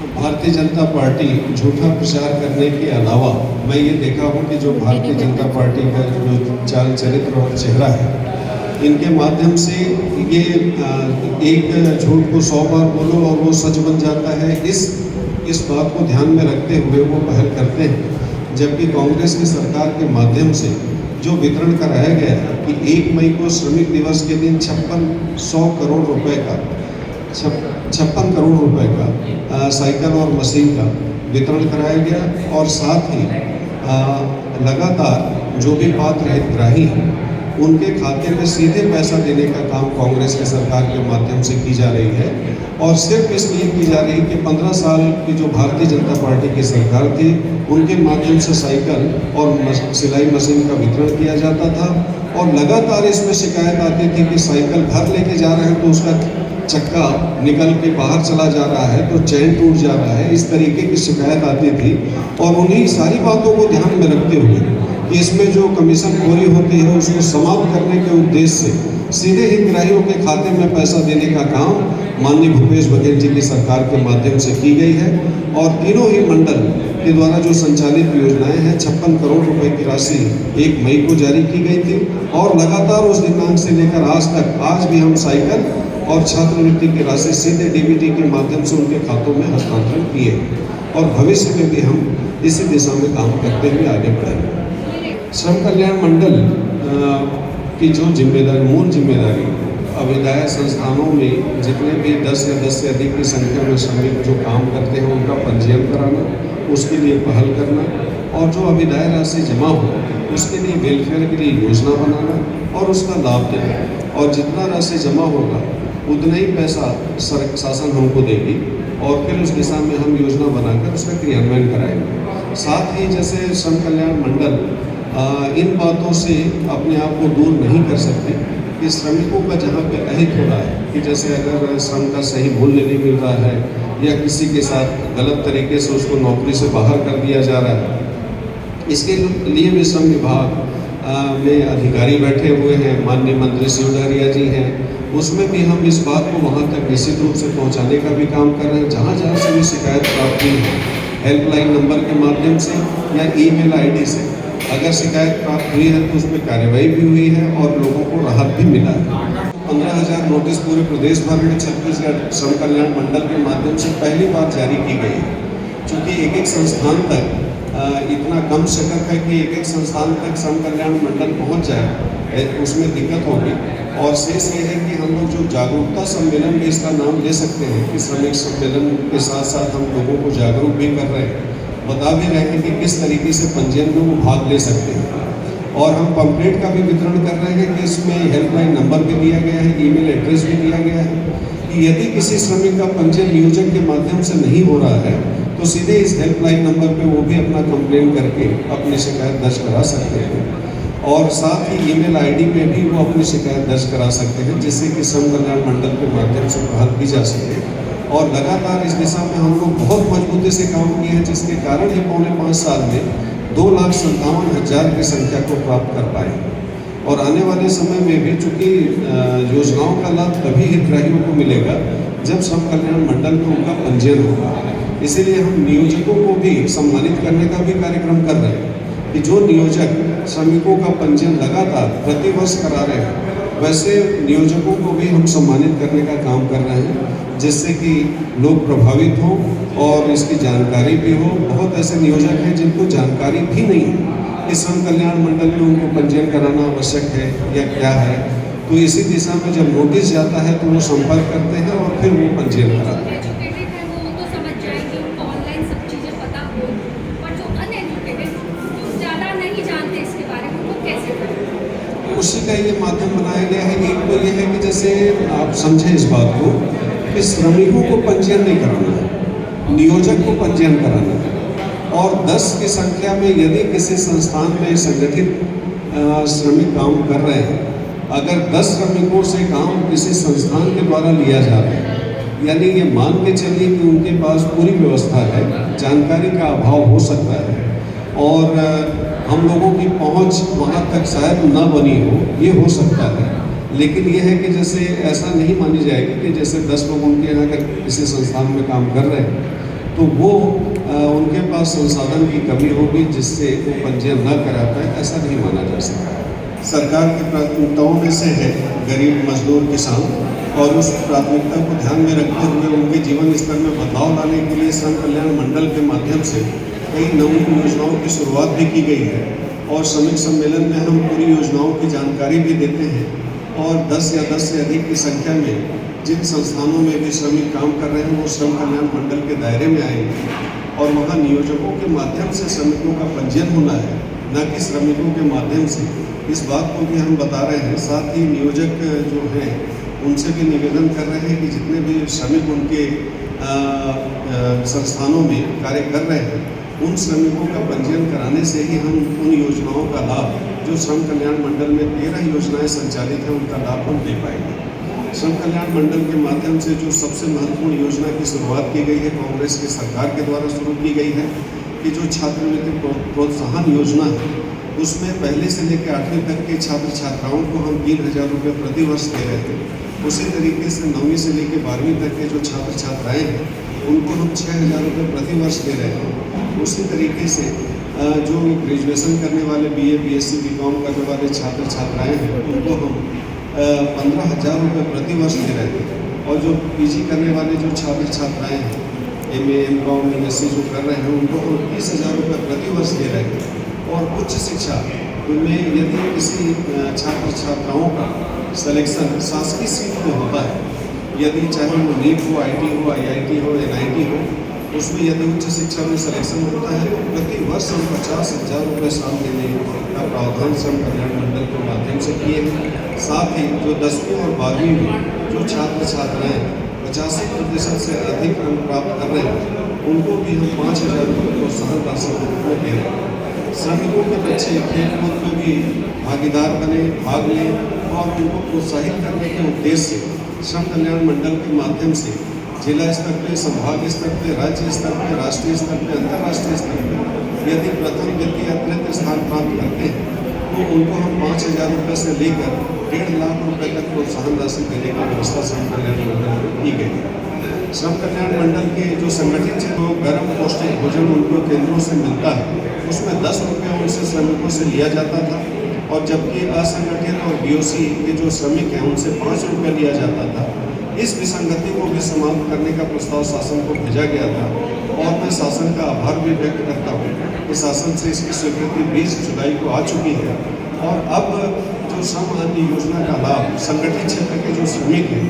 Bharatiya Janata party झूठा प्रचार करने के अलावा मैं ये देखा हूँ कि जो भारतीय जनता पार्टी का जो चाल चरित्र और चेहरा है, इनके माध्यम से ये एक झूठ को 100 बार बोलो और वो सच बन जाता है। इस बात को ध्यान में रखते हुए वो पहल करते हैं, जबकि कांग्रेस की सरकार के माध्यम से जो वितरण कराया गया है कि 1 मई को श्रमिक दिवस के दिन 56 करोड़ रुपए का 56 करोड़ रुपए का साइकिल और मशीन का वितरण कराया गया, और साथ ही लगातार जो भी पात्र हितग्राही हैं उनके खाते में सीधे पैसा देने का काम कांग्रेस की सरकार के माध्यम से की जा रही है। और सिर्फ इसलिए की जा रही है कि 15 साल की जो भारतीय जनता पार्टी की सरकार थी उनके माध्यम से साइकिल और सिलाई मशीन का वितरण किया जाता था, और लगातार इसमें शिकायत आती थी कि साइकिल घर लेके जा रहे हैं तो उसका चक्का निकल के बाहर चला जा रहा है, तो चैन टूट जा रहा है, इस तरीके की शिकायत आती थी। और उन्हीं सारी बातों को ध्यान में रखते हुए कि इसमें जो कमीशन खोरी होती है उसको समाप्त करने के उद्देश्य से सीधे हितग्राहियों के खाते में पैसा देने का काम माननीय भूपेश बघेल जी की सरकार के माध्यम से की गई है। और तीनों ही मंडल के द्वारा जो संचालित योजनाएं हैं, 56 करोड़ रुपए की राशि 1 मई को जारी की गई थी, और लगातार उस दिनांक से लेकर आज तक आज भी हम साइकिल और छात्रवृत्ति की राशि सीधे डीबीटी के माध्यम से उनके खातों में हस्तांतरण किए, और भविष्य में भी हम इसी दिशा में काम करते हुए आगे बढ़ेंगे। श्रम कल्याण मंडल की जो जिम्मेदारी, मूल जिम्मेदारी अविदाय संस्थानों में जितने भी 10 या 10 से अधिक की संख्या में श्रमिक जो काम करते हैं उनका पंजीयन कराना, उसके लिए पहल करना, और जो अविदाय राशि जमा हो उसके लिए वेलफेयर के लिए योजना बनाना और उसका लाभ देना, और जितना राशि जमा होगा उतना ही पैसा शासन हमको देगी, और फिर उस दिशा में हम योजना बनाकर उसका क्रियान्वयन कराएंगे। साथ ही जैसे श्रम कल्याण मंडल इन बातों से अपने आप को दूर नहीं कर सकते कि श्रमिकों का जहाँ पे अहित हो रहा है, कि जैसे अगर श्रम का सही मूल्य नहीं मिल रहा है या किसी के साथ गलत तरीके से उसको नौकरी से बाहर कर दिया जा रहा है, इसके लिए भी श्रम विभाग में अधिकारी बैठे हुए हैं, माननीय मंत्री शिव डहरिया जी हैं, उसमें भी हम इस बात को वहाँ तक निश्चित रूप से पहुँचाने का भी काम कर रहे हैं। जहाँ जहाँ से भी शिकायत प्राप्त हुई है, हेल्पलाइन नंबर के माध्यम से या ईमेल आईडी से अगर शिकायत प्राप्त हुई है तो उस पर कार्रवाई भी हुई है और लोगों को राहत भी मिला है। 15,000 नोटिस पूरे प्रदेश भर में छत्तीसगढ़ श्रम कल्याण मंडल के माध्यम से पहली बार जारी की गई है। चूँकि एक संस्थान तक इतना कम सेटअप है कि एक संस्थान तक श्रम कल्याण मंडल पहुंच जाए, उसमें दिक्कत होगी। और शेष ये है कि हम लोग जो जागरूकता सम्मेलन भी इसका नाम ले सकते हैं कि श्रमिक सम्मेलन के साथ साथ हम लोगों को जागरूक भी कर रहे हैं, बता भी रहे हैं कि किस तरीके से पंजीयन में वो भाग ले सकते हैं। और हम पम्पलेट का भी वितरण कर रहे हैं कि इसमें हेल्पलाइन नंबर भी दिया गया है, ईमेल एड्रेस भी दिया गया है कि यदि किसी श्रमिक का पंजीयन नियोजक के माध्यम से नहीं हो रहा है तो सीधे इस हेल्पलाइन नंबर पे वो भी अपना कंप्लेन करके अपनी शिकायत दर्ज करा सकते हैं, और साथ ही ईमेल आईडी पे भी वो अपनी शिकायत दर्ज करा सकते हैं, जिससे कि श्रम कल्याण मंडल के माध्यम से पहल की जा सके। और लगातार इस दिशा में हम लोग बहुत मजबूती से काम किए हैं, जिसके कारण ही पौने 5 साल में 2,57,000 की संख्या को प्राप्त कर पाए। और आने वाले समय में भी चूँकि योजनाओं का लाभ तभी हितग्राहियों को मिलेगा जब श्रम कल्याण मंडल में उनका पंजीयन होगा। इसीलिए हम नियोजकों को भी सम्मानित करने का भी कार्यक्रम कर रहे हैं कि जो नियोजक श्रमिकों का पंजीयन लगातार प्रतिवर्ष करा रहे हैं, वैसे नियोजकों को भी हम सम्मानित करने का काम कर रहे हैं, जिससे कि लोग प्रभावित हों और इसकी जानकारी भी हो। बहुत ऐसे नियोजक हैं जिनको जानकारी भी नहीं है कि श्रम कल्याण मंडल में उनको पंजीयन कराना आवश्यक है या क्या है, तो इसी दिशा में जब नोटिस जाता है तो वो संपर्क करते हैं और फिर वो पंजीयन कराते हैं। उसी का ये माध्यम बनाया गया है। एक तो ये है कि जैसे आप समझें इस बात को कि श्रमिकों को पंजीयन नहीं कराना है, नियोजक को पंजीयन कराना है। और 10 की संख्या में यदि किसी संस्थान में संगठित श्रमिक काम कर रहे हैं, अगर 10 श्रमिकों से काम किसी संस्थान के द्वारा लिया जा रहा है, यानी ये मान के चलिए कि उनके पास पूरी व्यवस्था है, जानकारी का अभाव हो सकता है और हम लोगों की पहुंच वहां तक शायद ना बनी हो, ये हो सकता है। लेकिन ये है कि जैसे ऐसा नहीं मानी जाएगी कि जैसे 10 लोग उनके यहाँ अगर किसी संस्थान में काम कर रहे हैं तो वो उनके पास संसाधन की कमी होगी जिससे वो पंजीयन न करा पाए, ऐसा नहीं माना जा सकता। सरकार की प्राथमिकताओं में से है गरीब मजदूर किसान, और उस प्राथमिकता को ध्यान में रखते हुए उनके जीवन स्तर में बदलाव लाने के लिए श्रम कल्याण मंडल के माध्यम से कई नई योजनाओं की शुरुआत भी की गई है। और श्रमिक सम्मेलन में हम पूरी योजनाओं की जानकारी भी देते हैं, और 10 या 10 से अधिक की संख्या में जिन संस्थानों में भी श्रमिक काम कर रहे हैं वो श्रम कल्याण मंडल के दायरे में आएंगे, और वहाँ नियोजकों के माध्यम से श्रमिकों का पंजीयन होना है, न कि श्रमिकों के माध्यम से। इस बात को भी हम बता रहे हैं। साथ ही नियोजक जो हैं उनसे भी निवेदन कर रहे हैं कि जितने भी श्रमिक उनके संस्थानों में कार्य कर रहे हैं, उन श्रमिकों का पंजीयन कराने से ही हम उन योजनाओं का लाभ, जो श्रम कल्याण मंडल में 13 योजनाएं संचालित हैं, उनका लाभ हम दे पाएंगे। श्रम कल्याण मंडल के माध्यम से जो सबसे महत्वपूर्ण योजना की शुरुआत की गई है, कांग्रेस की सरकार के द्वारा शुरू की गई है, कि जो छात्रवृत्ति प्रोत्साहन योजना है, उसमें पहले से लेकर 8वीं तक के छात्र छात्राओं को हम 3,000 रुपये प्रति वर्ष दे रहे हैं। उसी तरीके से 9वीं से लेकर 12वीं तक के जो छात्र छात्राएँ हैं, उनको हम 6,000 रुपये प्रति वर्ष दे रहे हैं। उसी तरीके से जो ग्रेजुएशन करने वाले BA, BSc, BCom करने वाले छात्र छात्राएँ हैं, उनको हम 15,000 रुपये प्रति वर्ष दे रहे हैं। और जो PG करने वाले जो छात्र छात्राएँ हैं, MA, MCom, MSc जो कर रहे हैं, उनको हम 30,000 रुपये प्रति वर्ष दे रहे हैं। और उच्च शिक्षा में यदि किसी छात्र छात्राओं का सिलेक्शन शासकीय सीट में होता है, यदि चाहे वो नीट हो, IT हो, IIT हो, NIT हो, उसमें यदि उच्च शिक्षा में सिलेक्शन होता है तो प्रति वर्ष हम 50,000 रुपये साल देने का प्रावधान श्रम कल्याण मंडल के माध्यम से किए हैं। साथ ही जो 10वीं और 12वीं में जो छात्र छात्राएँ 85% से अधिक अंक प्राप्त कर रहे हैं, उनको भी हम 5,000 रुपये प्रोत्साहन राशि के रूप में दे रहे हैं। श्रमिकों के बच्चे खेलकूद में भी भागीदार बने, भाग लें, और उनको प्रोत्साहित करने के उद्देश्य से श्रम कल्याण मंडल के माध्यम से जिला स्तर पे, संभाग स्तर पे, राज्य स्तर पे, राष्ट्रीय स्तर पे, अंतर्राष्ट्रीय स्तर पे यदि प्रथम, द्वितीय या तृतीय स्थान प्राप्त करते हैं तो उनको हम 5,000 रुपये से लेकर 1.5 लाख रुपये तक प्रोत्साहन राशि देने की व्यवस्था श्रम कल्याण मंडल में की गई है। श्रम कल्याण मंडल के जो संगठित जो गर्म पौष्टिक भोजन उनको केंद्रों से मिलता है, उसमें 10 रुपये उनसे श्रमिकों से लिया जाता था, और जबकि असंगठित और BOC के जो श्रमिक हैं उनसे 5 रुपये लिया जाता था। इस विसंगति को भी समाप्त करने का प्रस्ताव शासन को भेजा गया था, और मैं शासन का आभार भी व्यक्त करता हूँ कि शासन से इसकी स्वीकृति 20 जुलाई को आ चुकी है। और अब जो श्रम अन्य योजना का लाभ संगठित क्षेत्र के जो श्रमिक हैं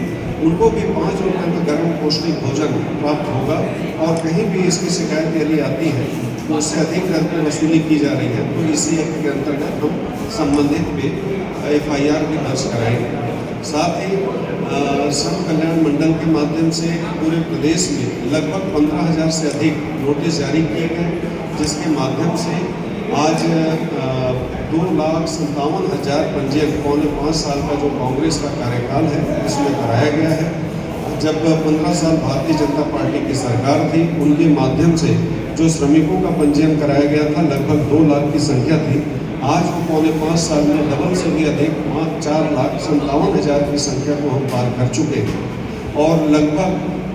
उनको भी 5 रुपये में गर्म पौष्टिक भोजन प्राप्त होगा, और कहीं भी इसकी शिकायत यदि आती है तो उससे अधिक दर पर वसूली की जा रही है, तो इसी एक्ट के अंतर्गत हम संबंधित पे FIR भी दर्ज कराएंगे। साथ ही श्रम कल्याण मंडल के माध्यम से पूरे प्रदेश में लगभग 15,000 से अधिक नोटिस जारी किए गए, जिसके माध्यम से आज 2,57,000 पंजीयन 5 साल का जो कांग्रेस का कार्यकाल है उसमें कराया गया है। जब 15 साल भारतीय जनता पार्टी की सरकार थी, उनके माध्यम से जो श्रमिकों का पंजीयन कराया गया था लगभग 2 लाख की संख्या थी। आज वो 5 साल में डबल से भी अधिक 4,57,000 की संख्या को हम पार कर चुके हैं, और लगभग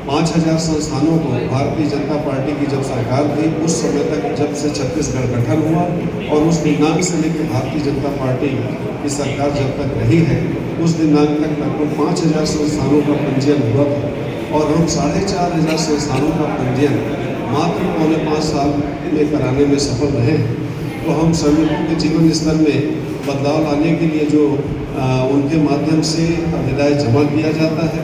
5,000 संस्थानों को भारतीय जनता पार्टी की जब सरकार थी उस समय तक, जब से छत्तीसगढ़ गठन हुआ, और उस दिनांक से लेकर भारतीय जनता पार्टी की सरकार जब तक रही है उस दिनांक तक लगभग 5,000 संस्थानों का पंजीयन हुआ था, और हम 4,500 संस्थानों का पंजीयन मात्र 5 साल में कराने में सफल रहे। तो हम श्रमिकों के जीवन स्तर में बदलाव लाने के लिए जो उनके माध्यम से निदाय जमा किया जाता है,